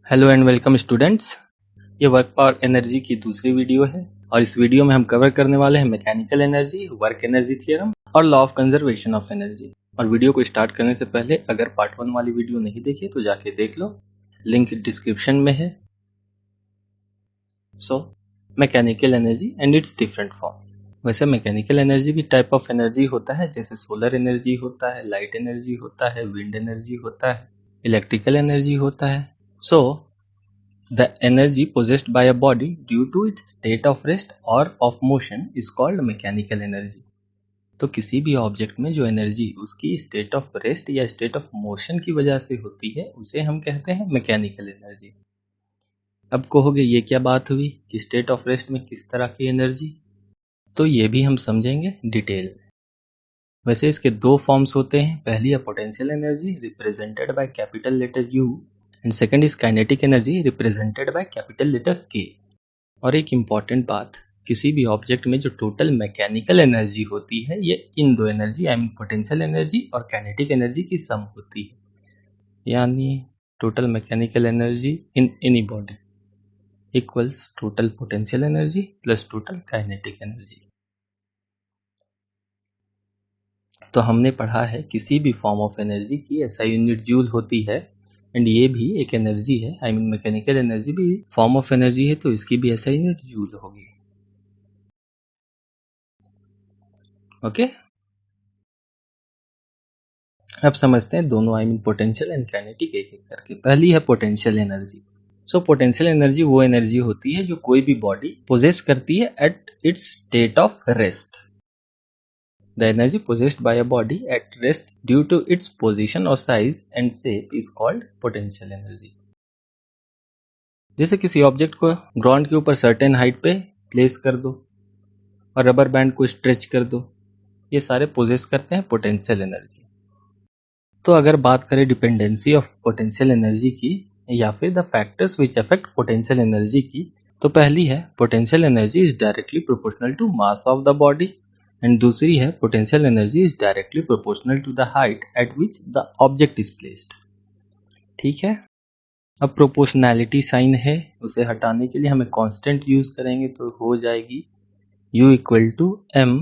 Hello and welcome students. ये work power energy की दूसरी वीडियो है और इस वीडियो में हम कवर करने वाले हैं mechanical energy, work energy theorem और law of conservation of energy. और वीडियो को स्टार्ट करने से पहले अगर पार्ट 1 वाली वीडियो नहीं देखी तो जाके देख लो, लिंक डिस्क्रिप्शन में है। So mechanical energy and it's different form. वैसे मैकेनिकल एनर्जी भी टाइप ऑफ एनर्जी होता है, जैसे सोलर एनर्जी होता है, लाइट एनर्जी होता है, विंड एनर्जी होता है, इलेक्ट्रिकल एनर्जी होता है। So the energy possessed by a body due to its state of rest or of motion is called mechanical energy। तो किसी भी ऑब्जेक्ट में जो एनर्जी उसकी स्टेट ऑफ रेस्ट या स्टेट ऑफ मोशन की वजह से होती है उसे हम कहते हैं मैकेनिकल एनर्जी। अब कहोगे ये क्या बात हुई कि स्टेट ऑफ रेस्ट में किस तरह की एनर्जी, तो ये भी हम समझेंगे डिटेल में। वैसे इसके दो फॉर्म्स होते हैं, पहली है potential energy represented by capital letter U and second is kinetic energy represented by capital letter K। और एक इम्पॉर्टेंट बात, किसी भी ऑब्जेक्ट में जो टोटल मैकेनिकल एनर्जी होती है ये इन दो energy I mean potential energy और काइनेटिक एनर्जी की सम होती है, यानी total mechanical energy in any body equals total potential energy plus total kinetic energy. तो हमने पढ़ा है किसी भी फॉर्म ऑफ एनर्जी की ऐसा यूनिट जूल होती है एंड ये भी एक एनर्जी है, आई मीन मैकेनिकल एनर्जी भी फॉर्म ऑफ एनर्जी है तो इसकी भी ऐसा यूनिट जूल होगी। ओके, अब समझते हैं दोनों, I mean potential and kinetic एक एक करके। पहली है potential energy. So potential energy वो एनर्जी होती है जो कोई भी बॉडी पोजेस करती है at its state of rest. The energy possessed by a body at rest due to its position or size and shape is called potential energy। जैसे किसी ऑब्जेक्ट को ग्राउंड के ऊपर सर्टेन हाइट पे place कर दो और रबर बैंड को स्ट्रेच कर दो, ये सारे पोजेस करते हैं पोटेंशियल एनर्जी। तो अगर बात करें डिपेंडेंसी ऑफ पोटेंशियल एनर्जी की या फिर the factors which affect potential energy की, तो पहली है potential energy is directly proportional to mass of the body and दूसरी है potential energy is directly proportional to the height at which the object is placed. ठीक है, अब proportionality sign है, उसे हटाने के लिए हमें कांस्टेंट यूज करेंगे तो हो जाएगी U इक्वल टू m,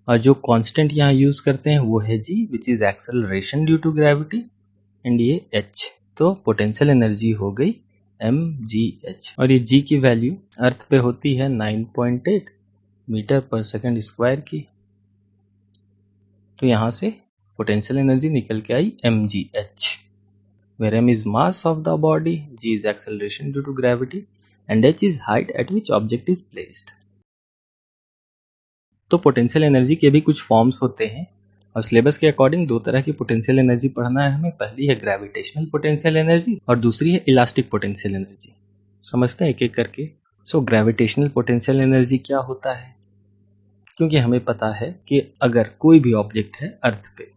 और जो कांस्टेंट यहाँ यूज करते हैं वो है g which is acceleration due to gravity and ये h। तो पोटेंशियल एनर्जी हो गई mgh और ये g की वैल्यू अर्थ पे होती है 9.8 मीटर पर सेकंड स्क्वायर की। तो यहाँ से पोटेंशियल एनर्जी निकल के आई mgh, where m is mass of the body, g is acceleration due to gravity and h is height at which object is placed। तो पोटेंशियल एनर्जी के भी कुछ फॉर्म्स होते हैं और सिलेबस के अकॉर्डिंग दो तरह की पोटेंशियल एनर्जी पढ़ना है हमें। पहली है ग्रेविटेशनल पोटेंशियल एनर्जी और दूसरी है इलास्टिक पोटेंशियल एनर्जी। समझते हैं एक एक करके। सो ग्रेविटेशनल पोटेंशियल एनर्जी क्या होता है, क्योंकि हमें पता है कि अगर कोई भी ऑब्जेक्ट है अर्थ पे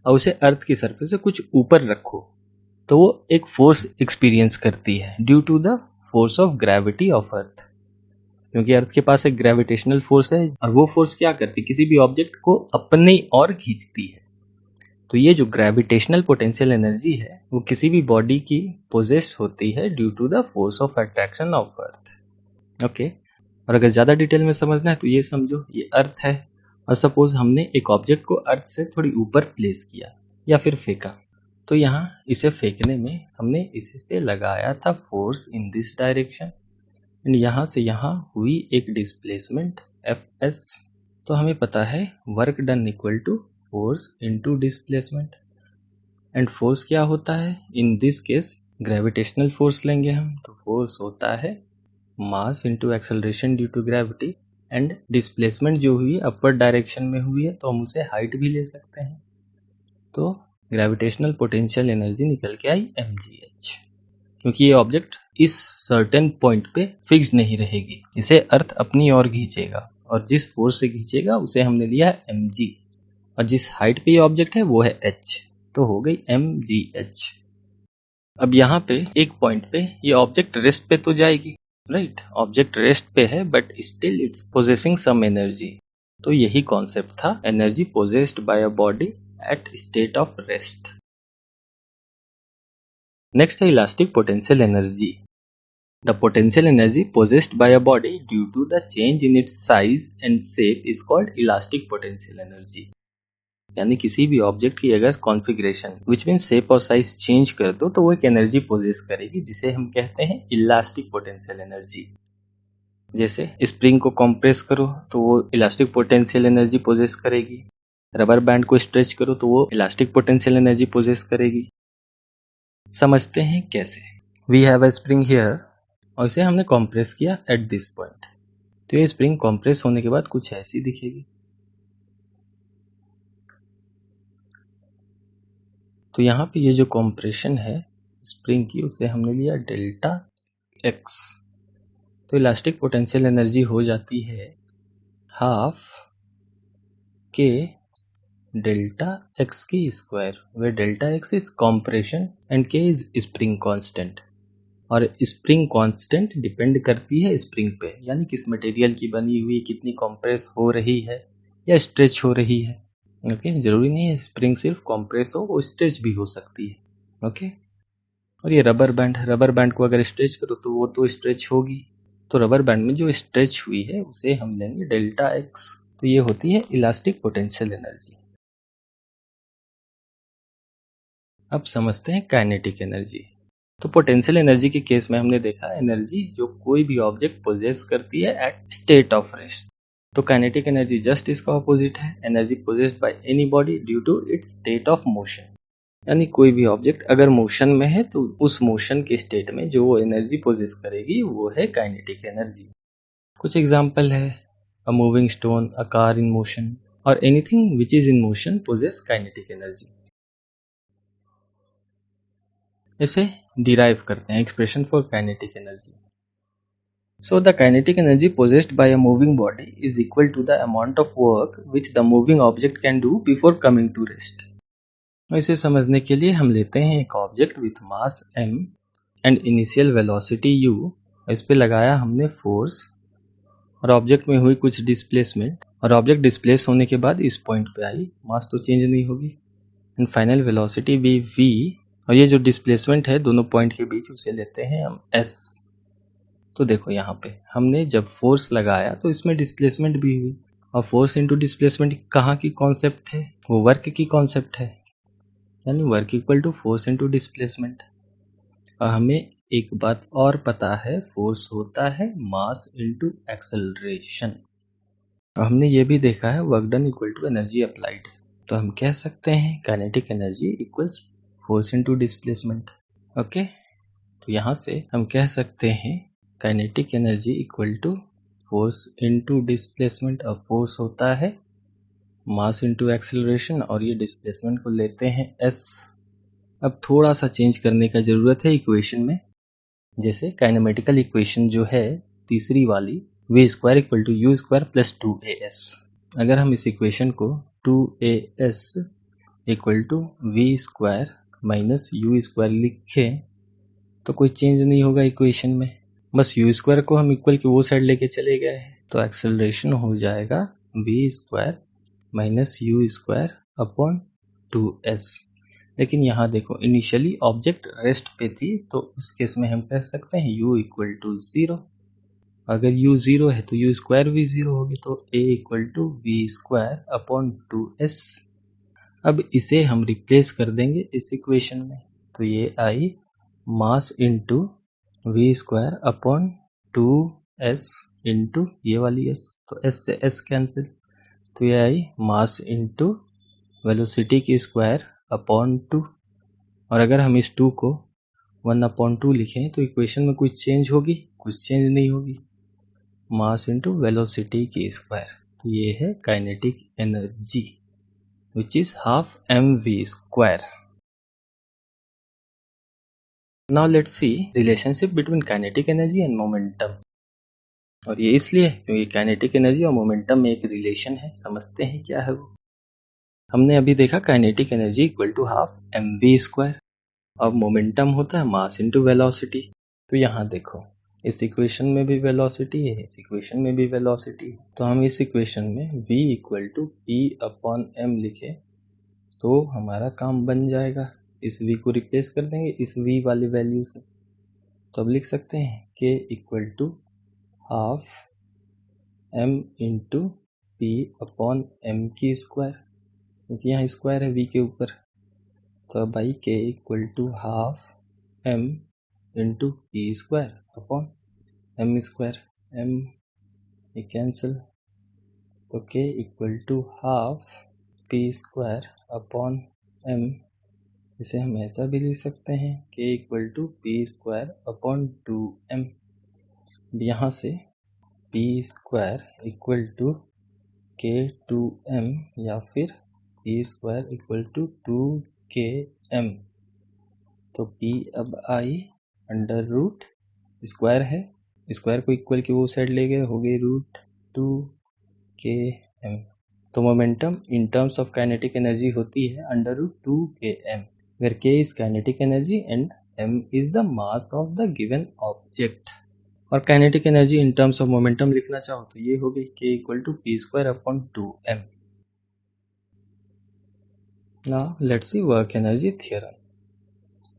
और उसे अर्थ की सरफेस से कुछ ऊपर रखो तो वो एक फोर्स एक्सपीरियंस करती है due to the force of gravity of earth, क्योंकि अर्थ के पास एक ग्रेविटेशनल फोर्स है और वो फोर्स क्या करती है, किसी भी ऑब्जेक्ट को अपनी ओर खींचती है। तो ये जो ग्रेविटेशनल पोटेंशियल एनर्जी है वो किसी भी बॉडी की पोजेस होती है due to the force of attraction of earth. Okay, और अगर ज्यादा डिटेल में समझना है तो ये समझो, ये अर्थ है और सपोज हमने एक ऑब्जेक्ट को अर्थ से थोड़ी ऊपर प्लेस किया या फिर फेंका, तो यहाँ इसे फेंकने में हमने इसे पे लगाया था force in this direction and यहाँ से यहाँ हुई एक डिस्प्लेसमेंट Fs। तो हमें पता है work done equal to force into displacement and force क्या होता है, in this case gravitational force लेंगे हम, तो फोर्स होता है mass into acceleration due to gravity and displacement जो हुई अपवर्ड डायरेक्शन में हुई है तो हम उसे हाइट भी ले सकते हैं। तो ग्रेविटेशनल पोटेंशियल एनर्जी निकल के आई mgh, क्योंकि ये ऑब्जेक्ट इस सर्टेन पॉइंट पे फिक्स्ड नहीं रहेगी, इसे अर्थ अपनी ओर खींचेगा और जिस फोर्स से खींचेगा उसे हमने लिया mg और जिस हाइट पे ये ऑब्जेक्ट है वो है h, तो हो गई mgh। अब यहाँ पे एक पॉइंट पे ये ऑब्जेक्ट रेस्ट पे तो जाएगी, राइट, ऑब्जेक्ट रेस्ट पे है but still it's possessing some energy. तो यही कॉन्सेप्ट था energy possessed by a body at state of rest. Next है elastic potential energy. The potential energy possessed by a body due to the change in its size and shape is called elastic potential energy। यानी किसी भी object की अगर configuration which mean shape और size change कर दो तो वो एक एनर्जी पोजेस करेगी जिसे हम कहते हैं इलास्टिक पोटेंशियल एनर्जी। जैसे स्प्रिंग को कंप्रेस करो तो वो इलास्टिक पोटेंशियल एनर्जी पोजेस करेगी, रबर बैंड को स्ट्रेच करो तो वो इलास्टिक पोटेंशियल एनर्जी पोजेस करेगी। समझते हैं कैसे। We have a spring here और इसे हमने कंप्रेस किया एट दिस पॉइंट, तो ये स्प्रिंग कंप्रेस होने के बाद कुछ ऐसी दिखेगी। तो यहाँ पे ये जो कंप्रेशन है स्प्रिंग की उसे हमने लिया डेल्टा एक्स, तो इलास्टिक पोटेंशियल एनर्जी हो जाती है हाफ के डेल्टा एक्स की square, way delta x is compression and के इज स्प्रिंग कांस्टेंट। और स्प्रिंग कांस्टेंट डिपेंड करती है स्प्रिंग पे, यानी किस मटेरियल की बनी हुई, कितनी कंप्रेस हो रही है या स्ट्रेच हो रही है। ओके, जरूरी नहीं है स्प्रिंग सिर्फ कंप्रेस हो, वो स्ट्रेच भी हो सकती है। ओके, और ये रबर बैंड को अगर स्ट्रेच करो तो वो तो स्ट्रेच होगी, तो रबर बैंड में जो स्ट्रेच हुई है उसे हम लेंगे डेल्टा एक्स, तो ये होती है इलास्टिक पोटेंशियल एनर्जी। अब समझते हैं काइनेटिक एनर्जी। तो पोटेंशियल एनर्जी के केस में हमने देखा एनर्जी जो कोई भी ऑब्जेक्ट पोजेस करती है एट स्टेट ऑफ रेस्ट। तो काइनेटिक एनर्जी जस्ट इसका ऑपोजिट है, energy possessed by any body due to its state of motion. यानी कोई भी ऑब्जेक्ट अगर मोशन में है तो उस मोशन के स्टेट में जो वो एनर्जी पोजेस करेगी वो है काइनेटिक एनर्जी। कुछ एग्जांपल है a moving stone, a car in motion और anything which is in motion possess kinetic energy. इसे डिराइव करते हैं expression for kinetic energy. So the kinetic energy possessed by a moving body is equal to the amount of work which the moving object can do before coming to rest। इसे समझने के लिए हम लेते हैं एक object with mass m and initial velocity u, इस पे लगाया हमने फोर्स और ऑब्जेक्ट में हुई कुछ डिस्प्लेसमेंट, और ऑब्जेक्ट डिस्प्लेस होने के बाद इस पॉइंट पे आई, मास तो चेंज नहीं होगी, एंड फाइनल वेलोसिटी भी v, और ये जो डिस्प्लेसमेंट है दोनों पॉइंट के बीच उसे लेते हैं हम s। तो देखो यहाँ पे हमने जब फोर्स लगाया तो इसमें डिस्प्लेसमेंट भी हुई, और फोर्स इनटू डिस्प्लेसमेंट कहाँ की कॉन्सेप्ट है, वो वर्क की कॉन्सेप्ट है, यानी work equal to force into displacement. और हमें एक बात और पता है, फोर्स होता है मास इनटू एक्सेलरेशन। और हमने ये भी देखा है work done equal to energy applied, तो हम कह सकते हैं kinetic energy equals force into displacement. Okay, तो यहाँ से हम कह सकते हैं kinetic energy equal to force into displacement. और फोर्स होता है मास इनटू एक्सेलरेशन और ये डिस्प्लेसमेंट को लेते हैं s। अब थोड़ा सा चेंज करने का जरूरत है इक्वेशन में, जैसे काइनेमेटिकल इक्वेशन जो है तीसरी वाली v square equal to u square plus 2as। अगर हम इस इक्वेशन को 2as equal to v square minus u square लिखें तो कोई चेंज नहीं होगा इक्वेशन में, बस यू स्क्वायर को हम इक्वल की वो साइड लेके चले गए हैं, तो एक्सेलरेशन हो जाएगा v square minus u square upon 2s। लेकिन यहाँ देखो इनिशियली ऑब्जेक्ट रेस्ट पे थी, तो उस केस में हम कह सकते हैं u इक्वल टू 0। अगर u 0 है तो u स्क्वायर भी 0 होगी, तो a equal to v square upon 2s। अब इसे हम रिप्लेस कर देंगे इस इक्वेशन में, तो ये आई mass into v square upon 2s into ये वाली s, तो s से s कैंसिल, तो ये आई मास इंटू वेलोसिटी की स्क्वायर अपॉन 2। और अगर हम इस 2 को 1/2 लिखें तो इक्वेशन में कुछ चेंज होगी, कुछ चेंज नहीं होगी, मास इंटू वेलोसिटी की स्क्वायर, तो ये है kinetic energy which is half mv square. Now let's see relationship between kinetic energy and momentum। और ये इसलिए क्योंकि काइनेटिक एनर्जी और मोमेंटम में एक रिलेशन है, समझते हैं क्या है वो। हमने अभी देखा kinetic energy equal to half mv square, और मोमेंटम होता है मास इनटू वेलोसिटी। तो यहाँ देखो इस इक्वेशन में भी वेलोसिटी है, इस इक्वेशन में भी वेलोसिटी है, तो हम इस इक्वेशन में v equal to p upon m लिखे तो हमारा काम बन जाएगा। इस v को रिप्लेस कर देंगे इस v वाली वैल्यू से, तो अब लिख सकते हैं k equal to half m into p upon m की स्क्वायर, क्योंकि यहाँ स्क्वायर है v के ऊपर। तो अब भाई k equal to half m into p square upon m square, m ये कैंसिल, तो k equal to half p square upon m, इसे हम ऐसा भी लिख सकते हैं k equal to p square upon 2m। यहाँ से p square equal to k 2m या फिर P square equal to 2km, तो p अब आई अंडर रूट स्क्वायर है, स्क्वायर को इक्वल की वो साइड ले गए, हो गई रूट 2km। तो momentum in terms of kinetic energy होती है under root 2km, where k is kinetic energy and m is the mass of the given object. और kinetic energy in terms of momentum लिखना चाहो तो ये हो गई k equal to p square upon 2m। Now let's see work energy theorem.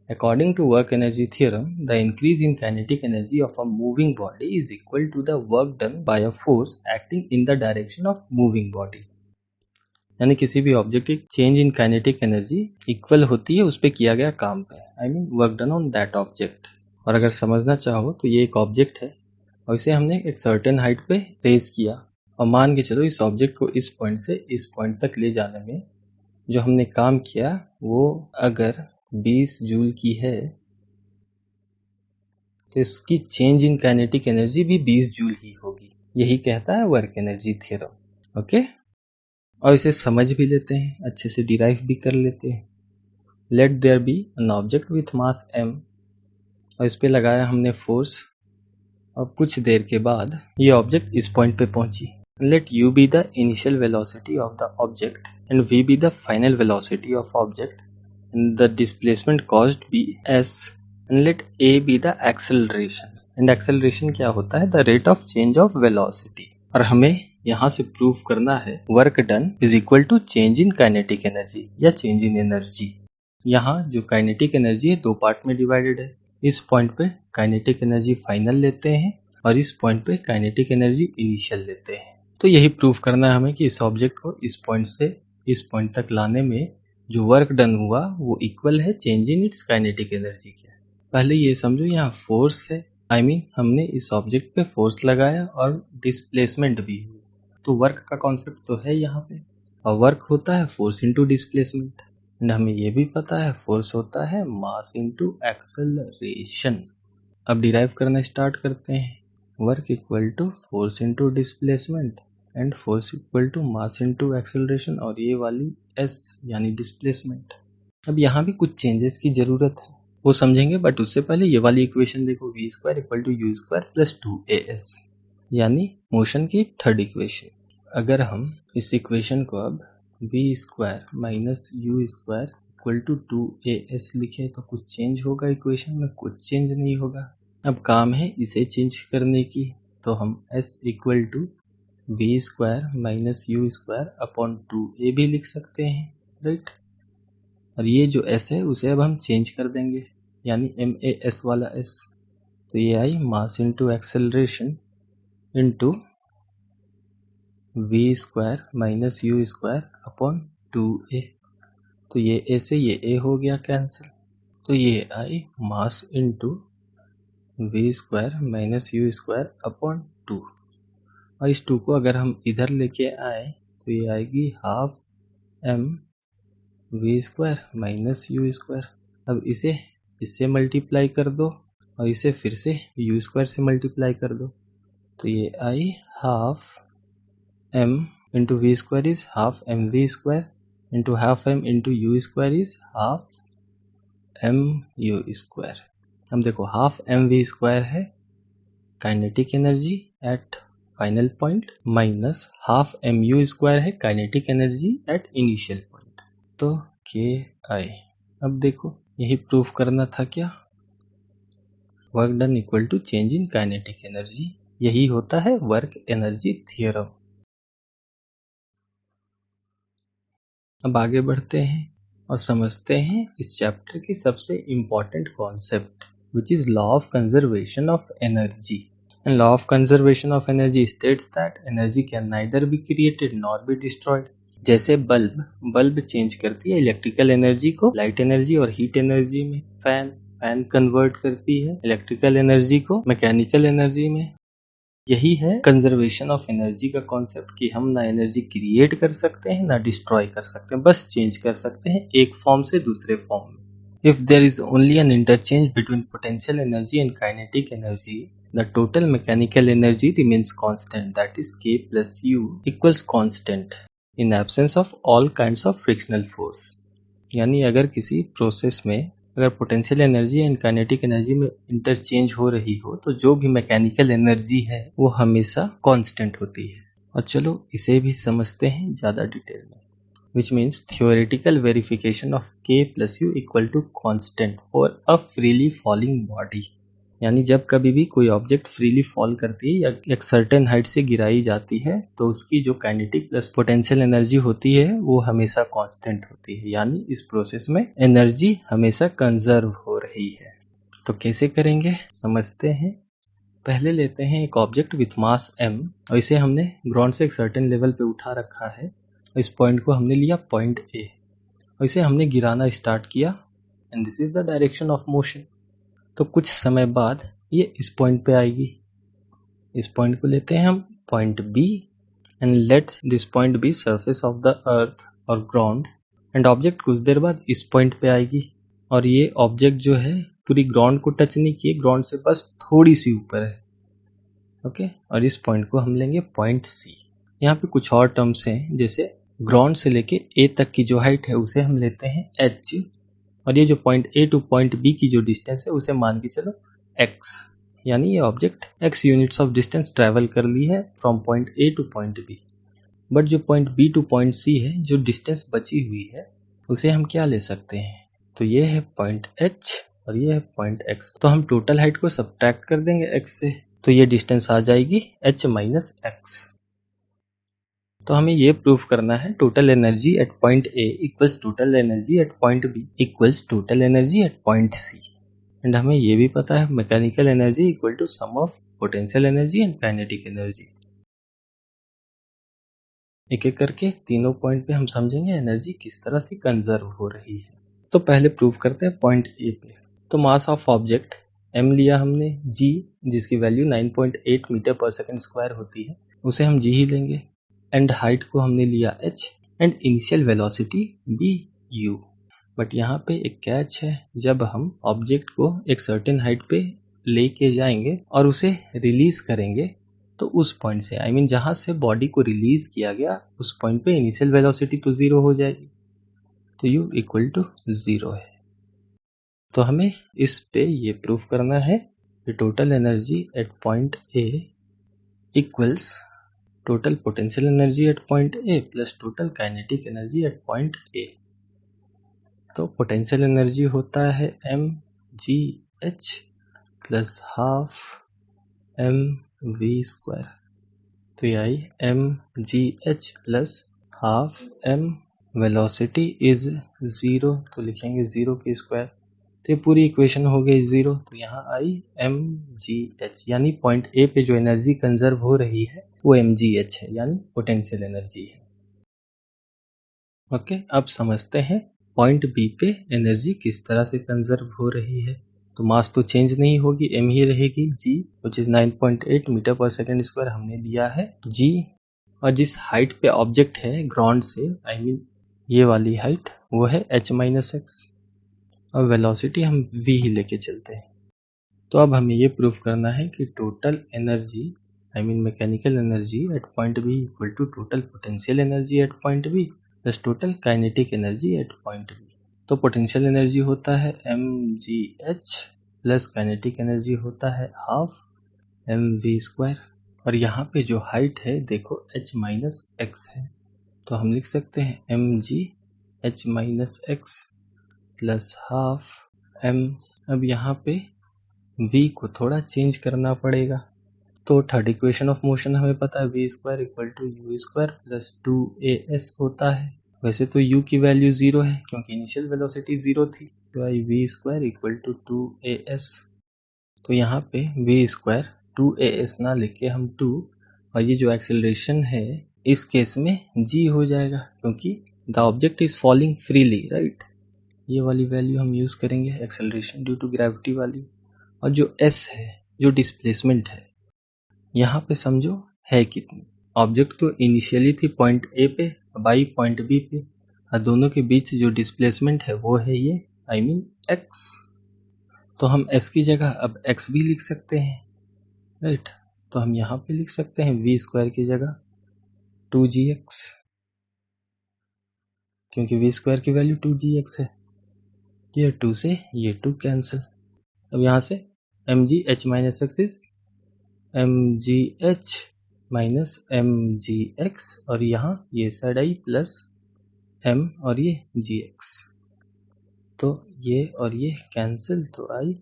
According to work energy theorem, the increase in kinetic energy of a moving body is equal to the work done by a force acting in the direction of moving body। यानी किसी भी object की change in kinetic energy equal होती है उस पर किया गया काम पे, I mean work done on that object. और अगर समझना चाहो तो ये एक ऑब्जेक्ट है और इसे हमने एक सर्टेन हाइट पे रेस किया, और मान के चलो इस ऑब्जेक्ट को इस पॉइंट से इस पॉइंट तक ले जाने में जो हमने काम किया वो अगर 20 जूल की है, तो इसकी चेंज इन काइनेटिक एनर्जी भी 20 जूल ही होगी। यही कहता है वर्क एनर्जी थ्योरम। ओके, और इसे समझ भी लेते हैं, अच्छे से डिराइव भी कर लेते हैं। Let there be an object with mass m, और इस पे लगाया हमने फोर्स, और कुछ देर के बाद ये ऑब्जेक्ट इस पॉइंट पे पहुंची। Let u be the initial velocity of the object and v be the final velocity of object and the displacement caused be s, and let a be the acceleration, and acceleration क्या होता है, the rate of change of velocity। और हमें यहाँ से prove करना है work done is equal to change in kinetic energy या चेंज इन एनर्जी। यहाँ जो काइनेटिक एनर्जी है दो पार्ट में डिवाइडेड है, इस पॉइंट पे काइनेटिक एनर्जी फाइनल लेते हैं और इस पॉइंट पे काइनेटिक एनर्जी इनिशियल लेते हैं। तो यही प्रूव करना है हमें कि इस ऑब्जेक्ट को इस पॉइंट से इस पॉइंट तक लाने में जो वर्क डन हुआ वो इक्वल है change in its kinetic energy के। पहले ये समझो यहाँ फोर्स है, आई मीन हमने इस ऑब्जेक्ट पे फोर्स लगाया और डिस्प्लेसमेंट भी हुई, तो वर्क का कॉन्सेप्ट तो है यहाँ पे, और वर्क होता है फोर्स इनटू डिस्प्लेसमेंट, एंड हमें ये भी पता है फोर्स होता है मास इनटू एक्सेलरेशन। अब डिराइव करना स्टार्ट करते हैं। Work equal to force into displacement and force equal to mass into acceleration, और ये वाली s यानी डिस्प्लेसमेंट। अब यहाँ भी कुछ चेंजेस की जरूरत है, वो समझेंगे, बट उससे पहले ये वाली इक्वेशन देखो, v square equal to u square plus 2as, यानी मोशन की थर्ड इक्वेशन। अगर हम इस इक्वेशन को अब v square minus u square equal to 2as लिखे तो कुछ चेंज होगा इक्वेशन में, कुछ चेंज नहीं होगा। अब काम है इसे चेंज करने की, तो हम s equal to v square minus u square upon 2a भी लिख सकते हैं, राइट। और ये जो s है उसे अब हम चेंज कर देंगे, यानी MAS वाला s, तो ये आई mass into acceleration into v square minus u square upon 2a, तो ये a से ये a हो गया कैंसिल, तो ये आई mass into v square minus u square upon 2, और इस 2 को अगर हम इधर लेके आए तो ये आएगी half m v square minus u square. अब इसे इससे मल्टीप्लाई कर दो और इसे फिर से यू स्क्वायर से मल्टीप्लाई कर दो, तो ये आई half m into v square is half m v square into half m into u square is half m u square. अब देखो हाफ एम वी स्क्वायर है kinetic energy at final point minus half m u square है kinetic energy at initial point, तो k आई। अब देखो यही proof करना था क्या, work done equal to change in kinetic energy, यही होता है वर्क एनर्जी थ्योरम। अब आगे बढ़ते हैं और समझते हैं इस चैप्टर की सबसे important concept which is law of conservation of energy. And law of conservation of energy states that energy can neither be created nor be destroyed. जैसे बल्ब चेंज करती है इलेक्ट्रिकल एनर्जी को लाइट एनर्जी और heat energy में. Fan convert करती है electrical energy को mechanical energy में. यही है कंजर्वेशन ऑफ एनर्जी का कॉन्सेप्ट कि हम ना एनर्जी क्रिएट कर सकते हैं ना डिस्ट्रॉय कर सकते हैं, बस चेंज कर सकते हैं एक फॉर्म से दूसरे फॉर्म में. If there is only an interchange between potential energy and kinetic energy, the total mechanical energy remains constant, that is K plus U equals constant in absence of all kinds of frictional force. यानी अगर किसी process में अगर potential energy and kinetic energy में interchange हो रही हो तो जो भी मैकेनिकल एनर्जी है वो हमेशा कांस्टेंट होती है. और चलो इसे भी समझते हैं ज़्यादा डिटेल में. which means theoretical verification of K plus U equal to constant for a freely falling body. यानी जब कभी भी कोई ऑब्जेक्ट फ्रीली फॉल करती है या एक सर्टेन हाइट से गिराई जाती है तो उसकी जो काइनेटिक प्लस पोटेंशियल एनर्जी होती है वो हमेशा कांस्टेंट होती है. यानी इस प्रोसेस में एनर्जी हमेशा कंजर्व हो रही है. तो कैसे करेंगे समझते हैं. पहले लेते हैं एक ऑब्जेक्ट विथ मास m और इसे हमने ग्राउंड से एक सर्टेन लेवल पे उठा रखा है और इस पॉइंट को हमने लिया पॉइंट A और इसे हमने गिराना स्टार्ट किया and this is the direction of motion. तो कुछ समय बाद ये इस पॉइंट पे आएगी. इस पॉइंट को लेते हैं हम point B and let this point B surface of the earth और ग्राउंड. एंड ऑब्जेक्ट कुछ देर बाद इस पॉइंट पे आएगी और ये ऑब्जेक्ट जो है पूरी ग्राउंड को टच नहीं किए, ग्राउंड से बस थोड़ी सी ऊपर है. ओके और इस पॉइंट को हम लेंगे पॉइंट C. यहाँ पे कुछ और टर्म्स हैं जैसे ग्राउंड से लेके A तक की जो हाइट है उसे हम लेते हैं h और ये जो point A to point B की जो डिस्टेंस है उसे मान के चलो x. यानी ये object x units of distance travel कर ली है from point A to point B. But जो point B to point C है जो डिस्टेंस बची हुई है उसे हम क्या ले सकते हैं. तो ये है पॉइंट H और ये है पॉइंट X. तो हम टोटल हाइट को सब्ट्रैक्ट कर देंगे x से तो ये डिस्टेंस आ जाएगी h माइनस x. तो हमें ये प्रूफ करना है total energy at point A equals total energy at point B equals total energy at point C. And हमें ये भी पता है mechanical energy equal to sum of potential energy and kinetic energy. एक एक करके तीनों पॉइंट पे हम समझेंगे एनर्जी किस तरह से कंजर्व हो रही है. तो पहले प्रूफ करते हैं पॉइंट A पे. तो मास ऑफ ऑब्जेक्ट m लिया हमने, g जिसकी वैल्यू 9.8 मीटर पर सेकंड स्क्वायर होती है उसे हम g ही लेंगे. एंड हाइट को हमने लिया h and initial velocity b u. But यहाँ पे एक कैच है, जब हम ऑब्जेक्ट को एक सर्टेन हाइट पे लेके जाएंगे और उसे रिलीज करेंगे तो उस पॉइंट से आई मीन जहाँ से बॉडी को रिलीज किया गया उस पॉइंट पे इनिशियल वेलोसिटी तो 0 हो जाएगी. तो u इक्वल टू 0 है. तो हमें इस पे ये प्रूफ करना है कि total energy at point A equals total potential energy at point A plus total kinetic energy at point A. तो पोटेंशियल एनर्जी होता है mgh प्लस हाफ mv². तो ये आई mgh plus half m. Velocity is 0 तो लिखेंगे 0 के square. तो ये पूरी इक्वेशन हो गई 0. तो यहाँ आई mgh यानी पॉइंट A पे जो एनर्जी कंजर्व हो रही है वो mgh है यानी पोटेंशियल एनर्जी है. ओके अब समझते हैं पॉइंट B पे एनर्जी किस तरह से कंजर्व हो रही है. तो मास तो चेंज नहीं होगी, m ही रहेगी g विच इज 9.8 मीटर पर सेकंड स्क्वायर हमने लिया है g. और जिस हाइट पे ऑब्जेक्ट है ग्राउंड से आई मीन ये वाली हाइट वो है h माइनस x और वेलोसिटी हम v ही लेके चलते हैं. तो अब हमें ये प्रूफ करना है कि total energy I mean mechanical energy at point B equal to total potential energy at point B plus total kinetic energy at point B. तो पोटेंशियल एनर्जी होता है mgh प्लस काइनेटिक एनर्जी होता है half mv². और यहाँ पे जो height है देखो h माइनस x है तो हम लिख सकते हैं mgh minus x plus half m. अब यहाँ पे v को थोड़ा चेंज करना पड़ेगा. तो थर्ड इक्वेशन ऑफ मोशन हमें पता है v² equal to u² plus 2as होता है. वैसे तो u की वैल्यू 0 है क्योंकि इनिशियल वेलोसिटी 0 थी, तो आई v² इक्वल टू 2as। तो यहाँ पे v² 2as ना लिखे हम 2, और ये जो एक्सेलरेशन है इस केस में g हो जाएगा क्योंकि the object is falling freely, right. ये वाली वैल्यू हम यूज करेंगे एक्सेलरेशन ड्यू टू ग्रेविटी वाली। और जो s है, जो डिस्प्लेसमेंट है, यहाँ पे समझो है कितनी। ऑब्जेक्ट तो इनिशियली थी पॉइंट ए पे, बाई पॉइंट बी पे, और दोनों के बीच जो डिस्प्लेसमेंट है वो है ये, आई मीन x। तो हम s की जगह अब x भी लिख सकते हैं, राइट। तो हम यहाँ पे लिख सकते हैं v² की जगह 2gx, क्योंकि v² की वैल्यू 2gx है। ये 2 से ये 2 कैंसिल। अब यहाँ से mgh minus x is mgh minus mgx, और यहाँ ये साइड आई प्लस m और ये gx, तो ये और ये कैंसिल, तो आई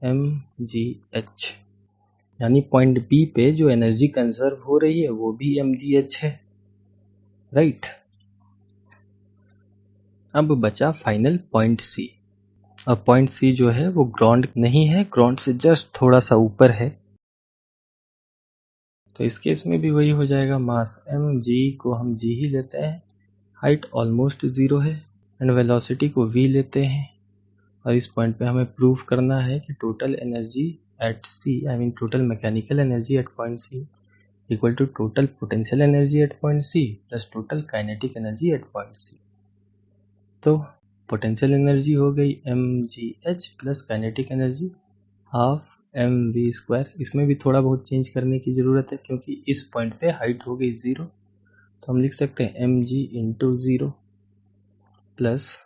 mgh। यानी पॉइंट बी पे जो एनर्जी कंजर्व हो रही है वो भी mgh है, राइट। अब बचा फाइनल पॉइंट सी। अब पॉइंट सी जो है वो ग्राउंड नहीं है, ग्राउंड से जस्ट थोड़ा सा ऊपर है, तो इस केस में भी वही हो जाएगा। मास mg को हम g ही लेते हैं, हाइट ऑलमोस्ट 0 है, एंड वेलोसिटी को v लेते हैं। और इस पॉइंट पे हमें प्रूव करना है कि total energy at C, I mean total mechanical energy at point C equal to total potential energy at point C plus total kinetic energy at point C. तो पोटेंशियल एनर्जी हो गई mgh plus kinetic energy half mv²। इसमें भी थोड़ा बहुत change करने की ज़रूरत है क्योंकि इस पॉइंट पे हाइट हो गई 0, तो हम लिख सकते हैं mg into 0 plus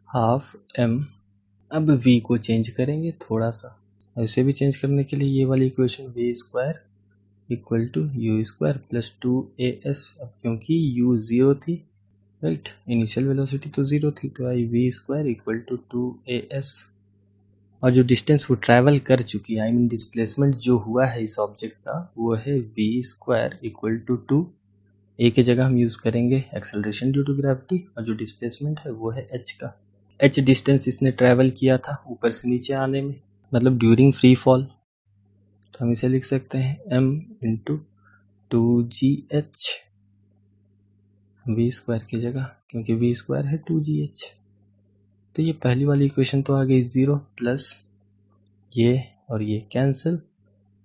half m। अब v को चेंज करेंगे थोड़ा सा, ऐसे भी चेंज करने के लिए ये वाली equation v² equal to u² plus 2as। अब क्योंकि u 0 थी, राइट, इनिशियल वेलोसिटी तो 0 थी, तो आई v² इक्वल टू 2as। और जो डिस्टेंस वो ट्रैवल कर चुकी है, आई मीन डिस्प्लेसमेंट जो हुआ है इस ऑब्जेक्ट का, वो है v² इक्वल टू 2। a की जगह हम यूज करेंगे एक्सेलरेशन ड्यू टू ग्रेविटी, और जो डिस्प्लेसमेंट है वो है h का। h डिस्टेंस इसने ट्रैवल किया था ऊपर से नीचे आने में, मतलब ड्यूरिंग फ्री फॉल। तो हम इसे लिख सकते हैं m इंटू 2gh v² की जगह, क्योंकि v² है 2gh। तो ये पहली वाली इक्वेशन तो आ गई 0 प्लस ये और ये कैंसिल,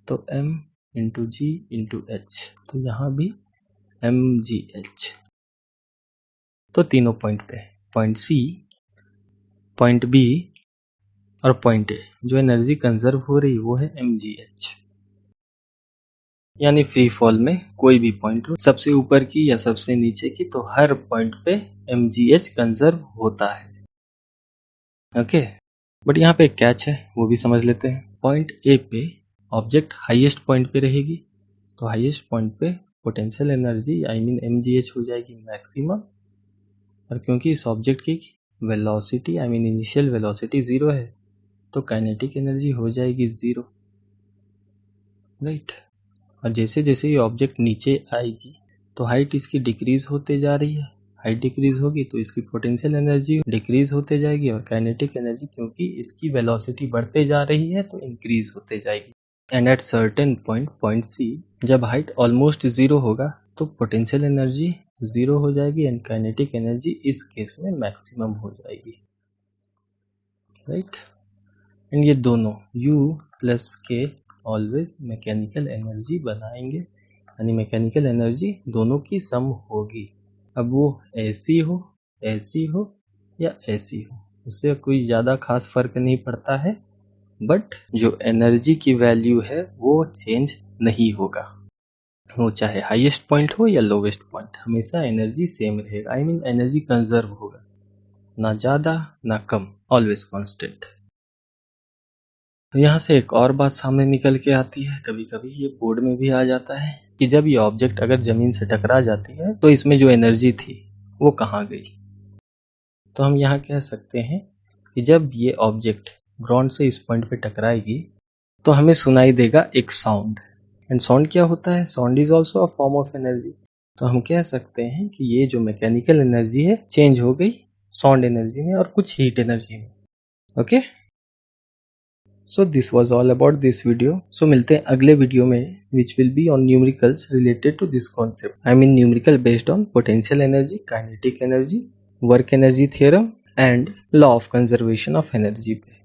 तो m into g into h, तो यहाँ भी mgh। तो तीनों पॉइंट पे, पॉइंट C, पॉइंट B और पॉइंट A, जो एनर्जी कंजर्व हो रही वो है mgh। यानी फ्री फॉल में कोई भी पॉइंट हो, सबसे ऊपर की या सबसे नीचे की, तो हर पॉइंट पे mgh कंजर्व होता है, ओके। बट यहाँ पे एक कैच है, वो भी समझ लेते हैं। पॉइंट ए पे ऑब्जेक्ट हाईएस्ट पॉइंट पे रहेगी, तो हाईएस्ट पॉइंट पे potential energy I mean mgh हो जाएगी मैक्सिमम, और क्योंकि इस ऑब्जेक्ट की velocity I mean initial velocity 0 है, तो काइनेटिक एनर्जी हो जाएगी 0, राइट। और जैसे जैसे ये ऑब्जेक्ट नीचे आएगी तो हाइट इसकी डिक्रीज होते जा रही है, हाइट डिक्रीज होगी तो इसकी पोटेंशियल एनर्जी डिक्रीज होते जाएगी, और काइनेटिक एनर्जी क्योंकि इसकी वेलोसिटी बढ़ते जा रही है तो इंक्रीज होते जाएगी। And at certain point, point C, जब हाइट ऑलमोस्ट 0 होगा तो पोटेंशियल एनर्जी 0 हो जाएगी एंड काइनेटिक एनर्जी इस केस में मैक्सिमम हो जाएगी, राइट। एंड ये दोनों u plus k always mechanical energy बनाएंगे, यानी मैकेनिकल एनर्जी दोनों की सम होगी। अब वो ऐसी हो या ऐसी हो, उससे कोई ज़्यादा खास फर्क नहीं पड़ता है, बट जो एनर्जी की वैल्यू है वो चेंज नहीं होगा, वो चाहे हाईएस्ट पॉइंट हो या लोवेस्ट पॉइंट, हमेशा एनर्जी सेम रहेगा, आई मीन एनर्जी कंजर्व होगा, ना ज़्यादा ना कम, ऑलवेज कांस्टेंट। यहाँ से एक और बात सामने निकल के आती है, कभी कभी ये बोर्ड में भी आ जाता है कि जब ये ऑब्जेक्ट अगर जमीन से टकरा जाती है तो इसमें जो एनर्जी थी वो कहाँ गई। तो हम यहाँ कह सकते हैं कि जब ये ऑब्जेक्ट ग्राउंड से इस पॉइंट पे टकराएगी तो हमें सुनाई देगा एक साउंड, एंड साउंड क्या होता है, sound is also a form of energy. तो हम कह सकते हैं कि ये जो मैकेनिकल एनर्जी है चेंज हो गई साउंड एनर्जी में और कुछ हीट एनर्जी में। Okay, so this was all about this video. So मिलते हैं अगले वीडियो में which will be on numericals related to this concept. I mean numerical based on potential energy, kinetic energy, work energy theorem and law of conservation of energy पे।